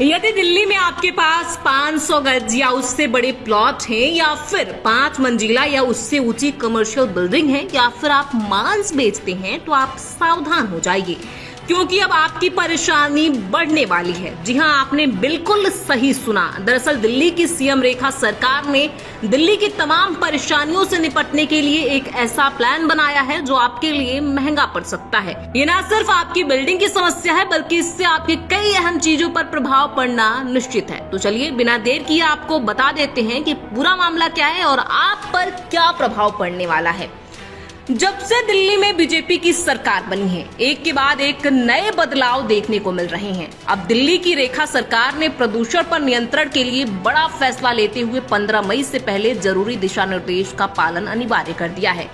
यदि दिल्ली में आपके पास 500 गज या उससे बड़े प्लॉट हैं, या फिर 5 मंजिला या उससे ऊंची कमर्शियल बिल्डिंग है, या फिर आप मांस बेचते हैं, तो आप सावधान हो जाइए, क्योंकि अब आपकी परेशानी बढ़ने वाली है। जी हां, आपने बिल्कुल सही सुना। दरअसल दिल्ली की सीएम रेखा सरकार ने दिल्ली की तमाम परेशानियों से निपटने के लिए एक ऐसा प्लान बनाया है जो आपके लिए महंगा पड़ सकता है। ये न सिर्फ आपकी बिल्डिंग की समस्या है, बल्कि इससे आपकी कई अहम चीजों पर प्रभाव पड़ना निश्चित है। तो चलिए बिना देर किए आपको बता देते हैं कि पूरा मामला क्या है और आप पर क्या प्रभाव पड़ने वाला है। जब से दिल्ली में बीजेपी की सरकार बनी है, एक के बाद एक नए बदलाव देखने को मिल रहे हैं। अब दिल्ली की रेखा सरकार ने प्रदूषण पर नियंत्रण के लिए बड़ा फैसला लेते हुए 15 मई से पहले जरूरी दिशा निर्देश का पालन अनिवार्य कर दिया है।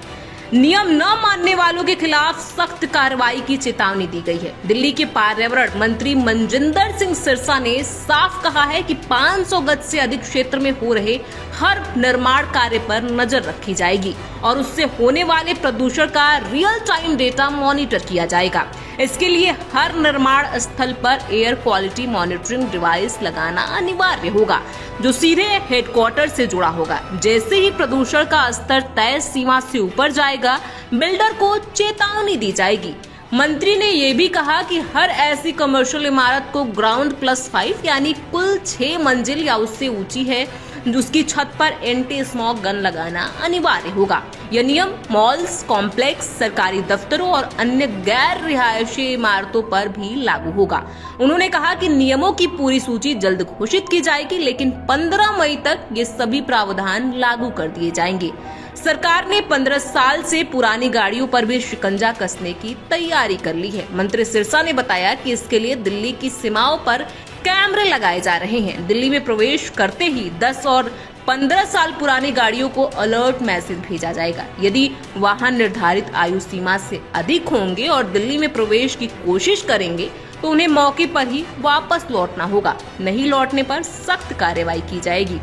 नियम न मानने वालों के खिलाफ सख्त कार्रवाई की चेतावनी दी गई है। दिल्ली के पर्यावरण मंत्री मनजिंदर सिंह सिरसा ने साफ कहा है कि 500 गज से अधिक क्षेत्र में हो रहे हर निर्माण कार्य पर नजर रखी जाएगी और उससे होने वाले प्रदूषण का रियल टाइम डेटा मॉनिटर किया जाएगा। इसके लिए हर निर्माण स्थल पर एयर क्वालिटी मॉनिटरिंग डिवाइस लगाना अनिवार्य होगा, जो सीधे हेडक्वार्टर से जुड़ा होगा। जैसे ही प्रदूषण का स्तर तय सीमा से ऊपर जाएगा, बिल्डर को चेतावनी दी जाएगी। मंत्री ने ये भी कहा कि हर ऐसी कमर्शियल इमारत को ग्राउंड +5 यानी कुल 6 मंजिल या उससे ऊंची है, उसकी छत पर एंटी स्मॉग गन लगाना अनिवार्य होगा। यह नियम मॉल्स, कॉम्प्लेक्स, सरकारी दफ्तरों और अन्य गैर रिहायशी इमारतों पर भी लागू होगा। उन्होंने कहा कि नियमों की पूरी सूची जल्द घोषित की जाएगी, लेकिन 15 मई तक ये सभी प्रावधान लागू कर दिए जाएंगे। सरकार ने 15 साल से पुरानी गाड़ियों पर भी शिकंजा कसने की तैयारी कर ली है। मंत्री सिरसा ने बताया कि इसके लिए दिल्ली की सीमाओं पर कैमरे लगाए जा रहे हैं। दिल्ली में प्रवेश करते ही 10 और 15 साल पुरानी गाड़ियों को अलर्ट मैसेज भेजा जाएगा। यदि वाहन निर्धारित आयु सीमा से अधिक होंगे और दिल्ली में प्रवेश की कोशिश करेंगे, तो उन्हें मौके पर ही वापस लौटना होगा। नहीं लौटने पर सख्त कार्रवाई की जाएगी।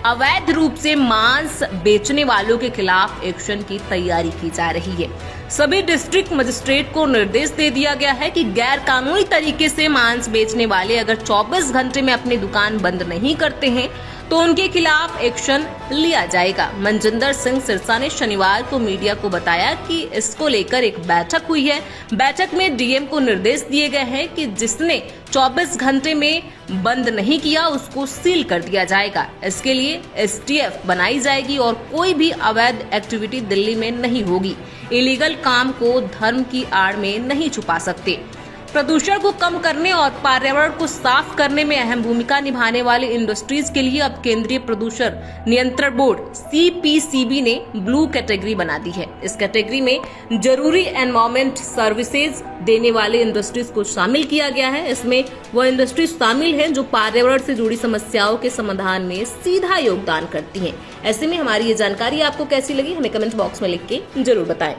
अवैध रूप से मांस बेचने वालों के खिलाफ एक्शन की तैयारी की जा रही है। सभी डिस्ट्रिक्ट मजिस्ट्रेट को निर्देश दे दिया गया है कि गैर कानूनी तरीके से मांस बेचने वाले अगर 24 घंटे में अपनी दुकान बंद नहीं करते हैं, तो उनके खिलाफ एक्शन लिया जाएगा। मनजिंदर सिंह सिरसा ने शनिवार को मीडिया को बताया कि इसको लेकर एक बैठक हुई है। बैठक में डीएम को निर्देश दिए गए हैं कि जिसने 24 घंटे में बंद नहीं किया, उसको सील कर दिया जाएगा। इसके लिए एसटीएफ बनाई जाएगी और कोई भी अवैध एक्टिविटी दिल्ली में नहीं होगी। इलीगल काम को धर्म की आड़ में नहीं छुपा सकते। प्रदूषण को कम करने और पर्यावरण को साफ करने में अहम भूमिका निभाने वाले इंडस्ट्रीज के लिए अब केंद्रीय प्रदूषण नियंत्रण बोर्ड CPCB ने ब्लू कैटेगरी बना दी है। इस कैटेगरी में जरूरी एनवायरमेंट सर्विसेज देने वाले इंडस्ट्रीज को शामिल किया गया है। इसमें वो इंडस्ट्रीज शामिल हैं जो पर्यावरण से जुड़ी समस्याओं के समाधान में सीधा योगदान करती हैं। ऐसे में हमारी ये जानकारी आपको कैसी लगी, हमें कमेंट बॉक्स में लिख के जरूर बताएं।